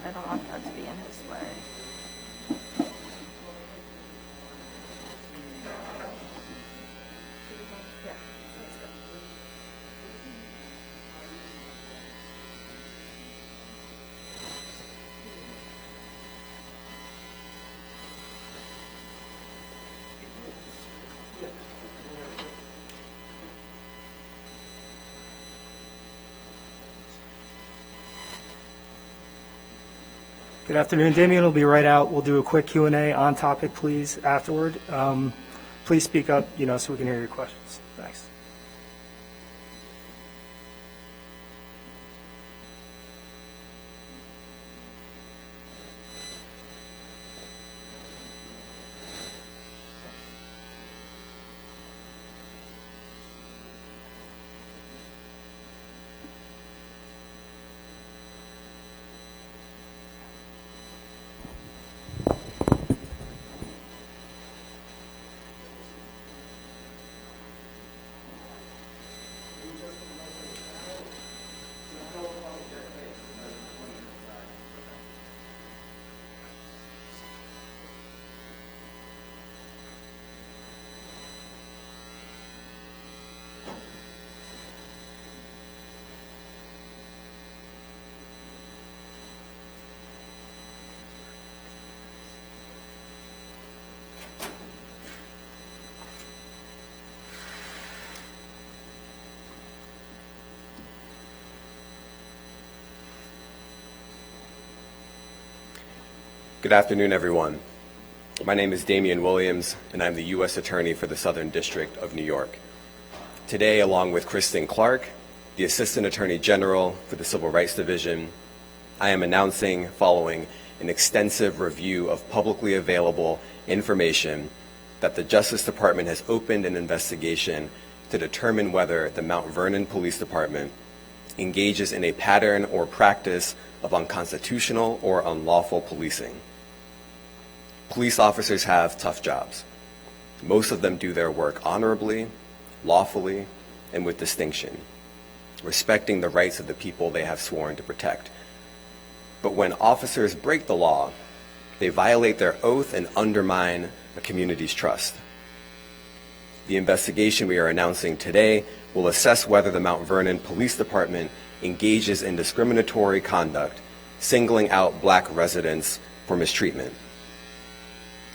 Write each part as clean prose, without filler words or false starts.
I don't want that to be in his way. Good afternoon. Damien will be right out. We'll do a quick Q&A on topic, please, afterward. Please speak up, so we can hear your questions. Thanks. Good afternoon, everyone. My name is Damian Williams, and I'm the U.S. Attorney for the Southern District of New York. Today, along with Kristen Clark, the Assistant Attorney General for the Civil Rights Division, I am announcing, following an extensive review of publicly available information, that the Justice Department has opened an investigation to determine whether the Mount Vernon Police Department engages in a pattern or practice of unconstitutional or unlawful policing. Police officers have tough jobs. Most of them do their work honorably, lawfully, and with distinction, respecting the rights of the people they have sworn to protect. But when officers break the law, they violate their oath and undermine a community's trust. The investigation we are announcing today will assess whether the Mount Vernon Police Department engages in discriminatory conduct, singling out Black residents for mistreatment.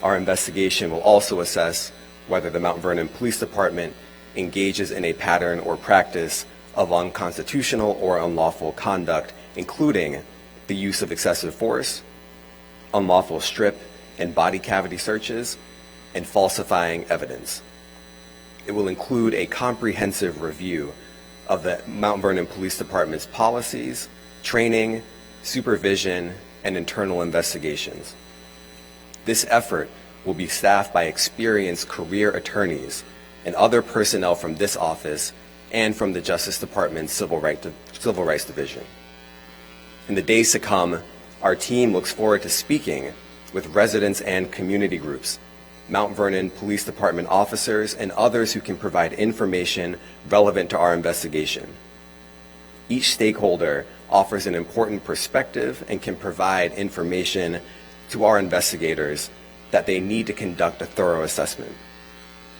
Our investigation will also assess whether the Mount Vernon Police Department engages in a pattern or practice of unconstitutional or unlawful conduct, including the use of excessive force, unlawful strip and body cavity searches, and falsifying evidence. It will include a comprehensive review of the Mount Vernon Police Department's policies, training, supervision, and internal investigations. This effort will be staffed by experienced career attorneys and other personnel from this office and from the Justice Department's Civil Rights Division. In the days to come, our team looks forward to speaking with residents and community groups, Mount Vernon Police Department officers, and others who can provide information relevant to our investigation. Each stakeholder offers an important perspective and can provide information to our investigators that they need to conduct a thorough assessment.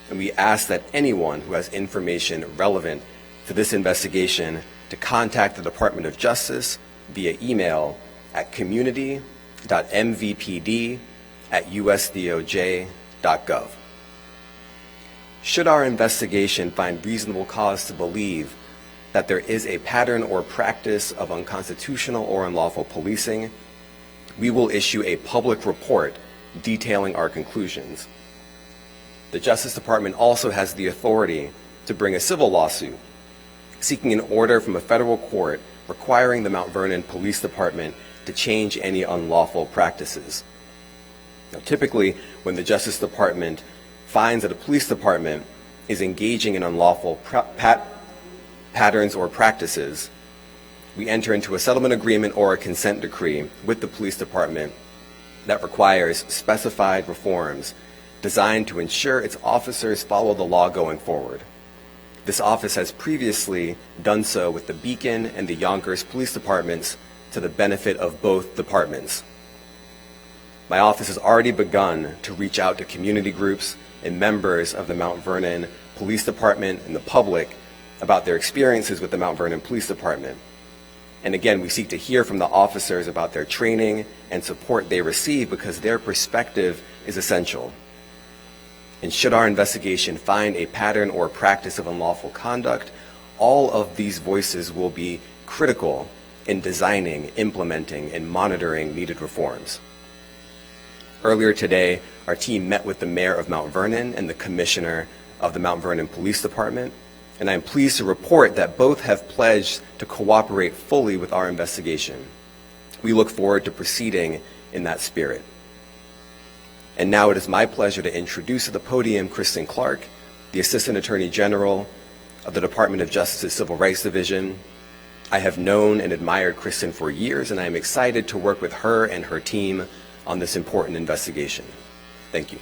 And we ask that anyone who has information relevant to this investigation to contact the Department of Justice via email at community.mvpd@usdoj.gov. Should our investigation find reasonable cause to believe that there is a pattern or practice of unconstitutional or unlawful policing, we will issue a public report detailing our conclusions. The Justice Department also has the authority to bring a civil lawsuit seeking an order from a federal court requiring the Mount Vernon Police Department to change any unlawful practices. Now, typically, when the Justice Department finds that a police department is engaging in unlawful patterns or practices, we enter into a settlement agreement or a consent decree with the police department that requires specified reforms designed to ensure its officers follow the law going forward. This office has previously done so with the Beacon and the Yonkers police departments to the benefit of both departments. My office has already begun to reach out to community groups and members of the Mount Vernon Police Department and the public about their experiences with the Mount Vernon Police Department. And again, we seek to hear from the officers about their training and support they receive because their perspective is essential. And should our investigation find a pattern or practice of unlawful conduct, all of these voices will be critical in designing, implementing, and monitoring needed reforms. Earlier today, our team met with the mayor of Mount Vernon and the commissioner of the Mount Vernon Police Department, and I am pleased to report that both have pledged to cooperate fully with our investigation. We look forward to proceeding in that spirit. And now it is my pleasure to introduce to the podium Kristen Clark, the Assistant Attorney General of the Department of Justice's Civil Rights Division. I have known and admired Kristen for years, and I am excited to work with her and her team on this important investigation. Thank you.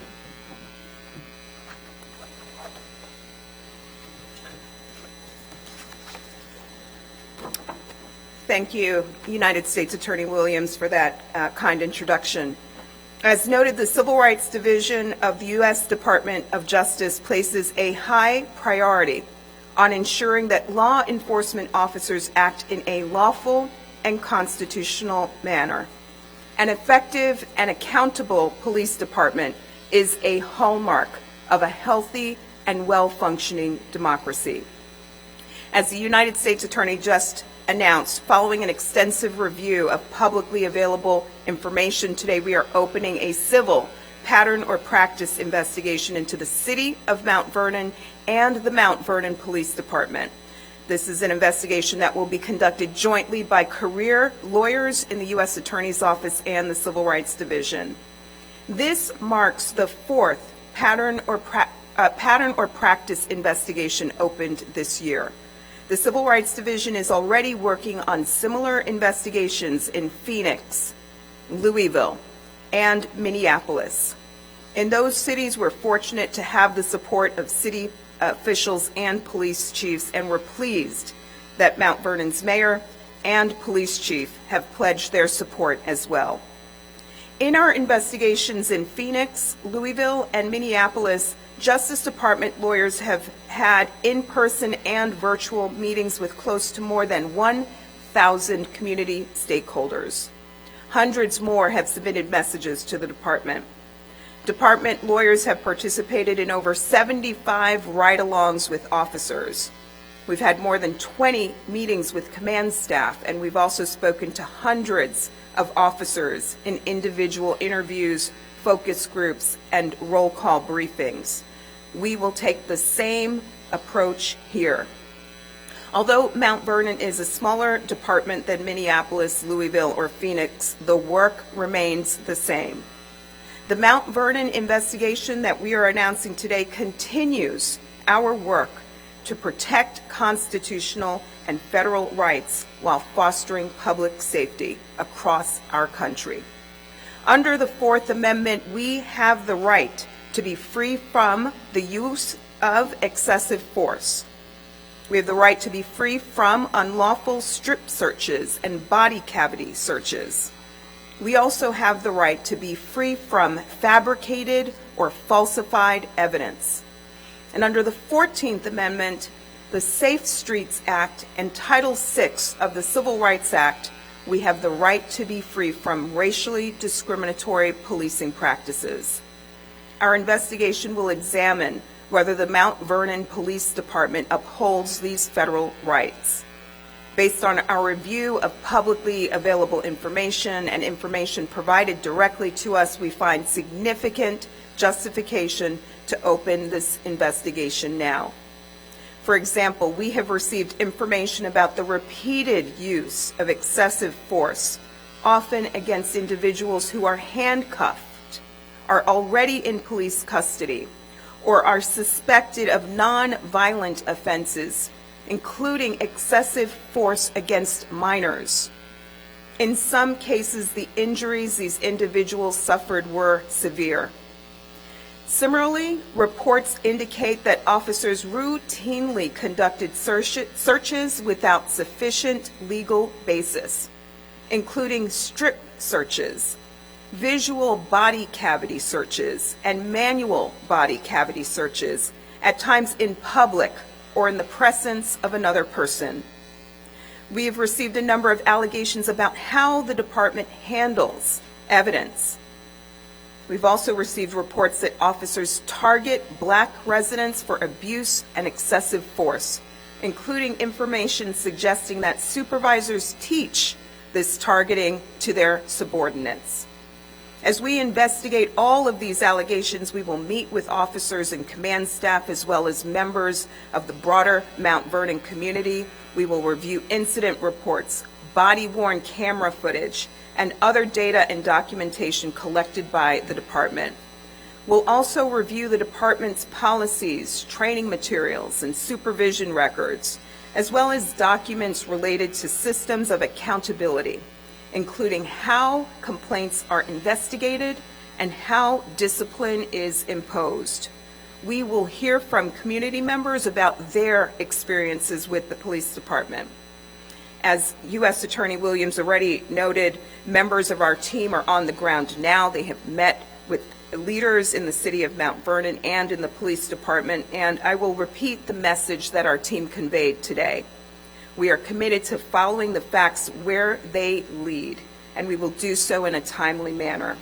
Thank you, United States Attorney Williams, for that kind introduction. As noted, the Civil Rights Division of the U.S. Department of Justice places a high priority on ensuring that law enforcement officers act in a lawful and constitutional manner. An effective and accountable police department is a hallmark of a healthy and well-functioning democracy. As the United States Attorney just announced, following an extensive review of publicly available information, today we are opening a civil pattern or practice investigation into the City of Mount Vernon and the Mount Vernon Police Department. This is an investigation that will be conducted jointly by career lawyers in the U.S. Attorney's Office and the Civil Rights Division. This marks the fourth pattern or practice investigation opened this year. The Civil Rights Division is already working on similar investigations in Phoenix, Louisville, and Minneapolis. In those cities, we're fortunate to have the support of city officials and police chiefs, and we're pleased that Mount Vernon's mayor and police chief have pledged their support as well. In our investigations in Phoenix, Louisville, and Minneapolis, Justice Department lawyers have had in-person and virtual meetings with close to more than 1,000 community stakeholders. Hundreds more have submitted messages to the department. Department lawyers have participated in over 75 ride-alongs with officers. We've had more than 20 meetings with command staff, and we've also spoken to hundreds of officers in individual interviews, focus groups, and roll call briefings. We will take the same approach here. Although Mount Vernon is a smaller department than Minneapolis, Louisville, or Phoenix, the work remains the same. The Mount Vernon investigation that we are announcing today continues our work to protect constitutional and federal rights while fostering public safety across our country. Under the Fourth Amendment, we have the right to be free from the use of excessive force. We have the right to be free from unlawful strip searches and body cavity searches. We also have the right to be free from fabricated or falsified evidence. And under the 14th Amendment, the Safe Streets Act, and Title VI of the Civil Rights Act, we have the right to be free from racially discriminatory policing practices. Our investigation will examine whether the Mount Vernon Police Department upholds these federal rights. Based on our review of publicly available information and information provided directly to us, we find significant justification to open this investigation now. For example, we have received information about the repeated use of excessive force, often against individuals who are handcuffed, are already in police custody, or are suspected of non-violent offenses, including excessive force against minors. In some cases, the injuries these individuals suffered were severe. Similarly, reports indicate that officers routinely conducted searches without sufficient legal basis. including strip searches, visual body cavity searches, and manual body cavity searches, at times in public or in the presence of another person. We have received a number of allegations about how the department handles evidence. We've also received reports that officers target Black residents for abuse and excessive force, including information suggesting that supervisors teach this targeting to their subordinates. As we investigate all of these allegations, we will meet with officers and command staff as well as members of the broader Mount Vernon community. We will review incident reports, body-worn camera footage, and other data and documentation collected by the department. We'll also review the department's policies, training materials, and supervision records, as well as documents related to systems of accountability, including how complaints are investigated and how discipline is imposed. We will hear from community members about their experiences with the police department. As U.S. Attorney Williams already noted, members of our team are on the ground now. They have met with leaders in the city of Mount Vernon and in the police department, and I will repeat the message that our team conveyed today. We are committed to following the facts where they lead, and we will do so in a timely manner.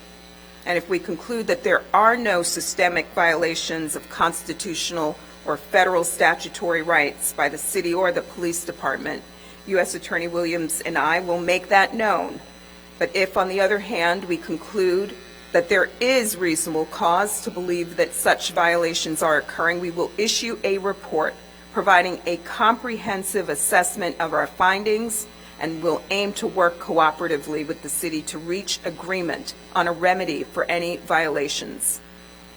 And if we conclude that there are no systemic violations of constitutional or federal statutory rights by the city or the police department, U.S. Attorney Williams and I will make that known. But if, on the other hand, we conclude that there is reasonable cause to believe that such violations are occurring, we will issue a report providing a comprehensive assessment of our findings, and will aim to work cooperatively with the city to reach agreement on a remedy for any violations.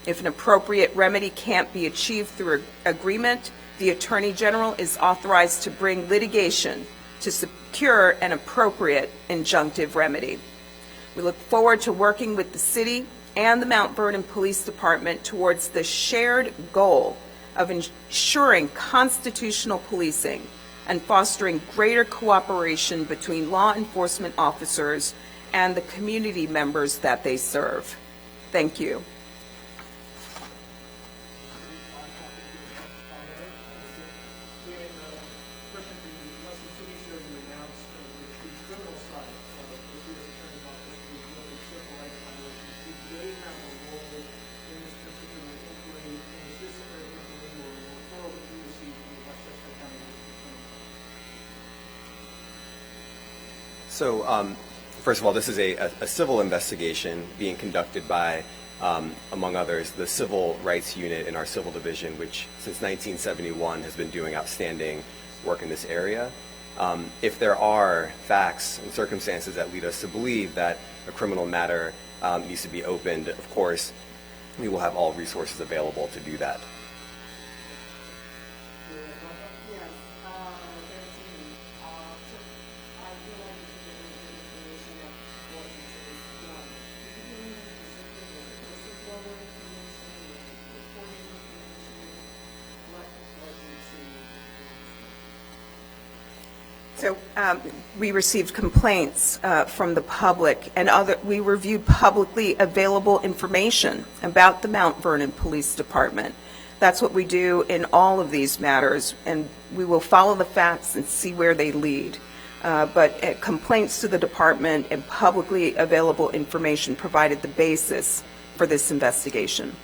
If an appropriate remedy can't be achieved through agreement, the Attorney General is authorized to bring litigation to secure an appropriate injunctive remedy. We look forward to working with the city and the Mount Vernon Police Department towards the shared goal of ensuring constitutional policing and fostering greater cooperation between law enforcement officers and the community members that they serve. Thank you. So, first of all, this is a civil investigation being conducted by, among others, the Civil Rights Unit in our Civil Division, which since 1971 has been doing outstanding work in this area. If there are facts and circumstances that lead us to believe that a criminal matter needs to be opened, of course, we will have all resources available to do that. So we received complaints from the public, and we reviewed publicly available information about the Mount Vernon Police Department. That's what we do in all of these matters, and we will follow the facts and see where they lead. But complaints to the department and publicly available information provided the basis for this investigation.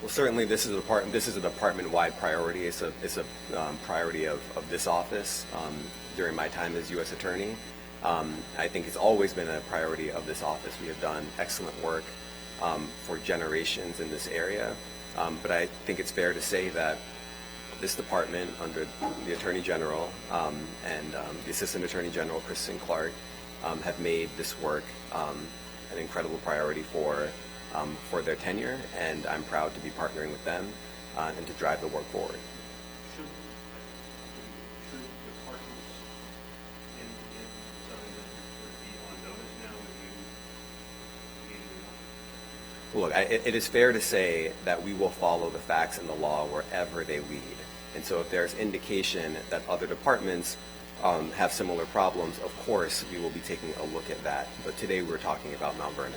Well, certainly this is a department-wide priority. It's a priority of this office during my time as U.S. Attorney. I think it's always been a priority of this office. We have done excellent work for generations in this area, but I think it's fair to say that this department, under the Attorney General and the Assistant Attorney General, Kristen Clark, have made this work an incredible priority for their tenure, and I'm proud to be partnering with them and to drive the work forward. Look, it is fair to say that we will follow the facts and the law wherever they lead. And so if there's indication that other departments have similar problems, of course, we will be taking a look at that. But today we're talking about Mount Vernon.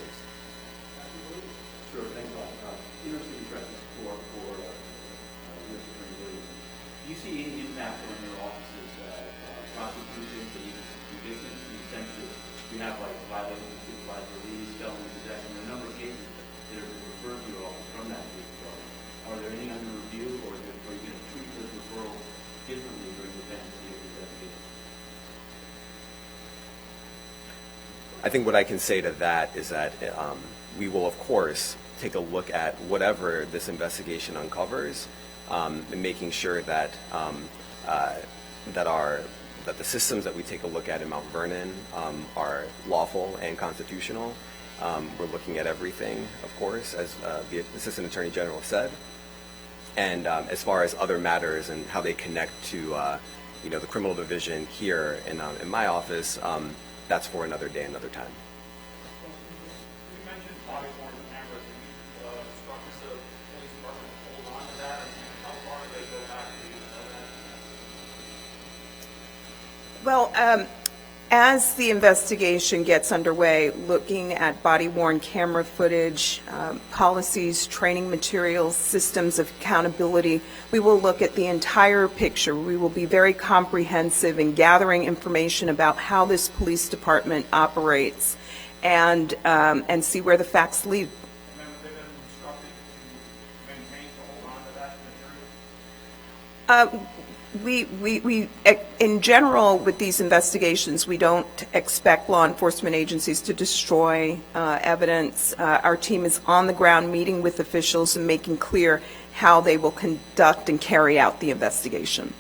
Sure, thanks a lot. Interesting presence for U.S. Attorney Williams. Do you see any impact on your office's prosecutions and even convictions in the sense that you have like violating the supervised release, felony possession, a number of cases that are referred to your office from that case? Are there any under review, or are you going to treat those referrals differently during the pendency of the investigation? I think what I can say to that is that we will, of course, take a look at whatever this investigation uncovers, and making sure that that the systems that we take a look at in Mount Vernon are lawful and constitutional. We're looking at everything, of course, as the Assistant Attorney General said. And as far as other matters and how they connect to, the criminal division here in my office, that's for another day, another time. You mentioned body-worn cameras, and you instructed the police department to hold on to that, and how far do they go back to that? Well, as the investigation gets underway, looking at body-worn camera footage, policies, training materials, systems of accountability, we will look at the entire picture. We will be very comprehensive in gathering information about how this police department operates and see where the facts lead. Remember, they've been instructed to maintain, to hold on to that material? We, in general, with these investigations, we don't expect law enforcement agencies to destroy evidence. Our team is on the ground meeting with officials and making clear how they will conduct and carry out the investigation.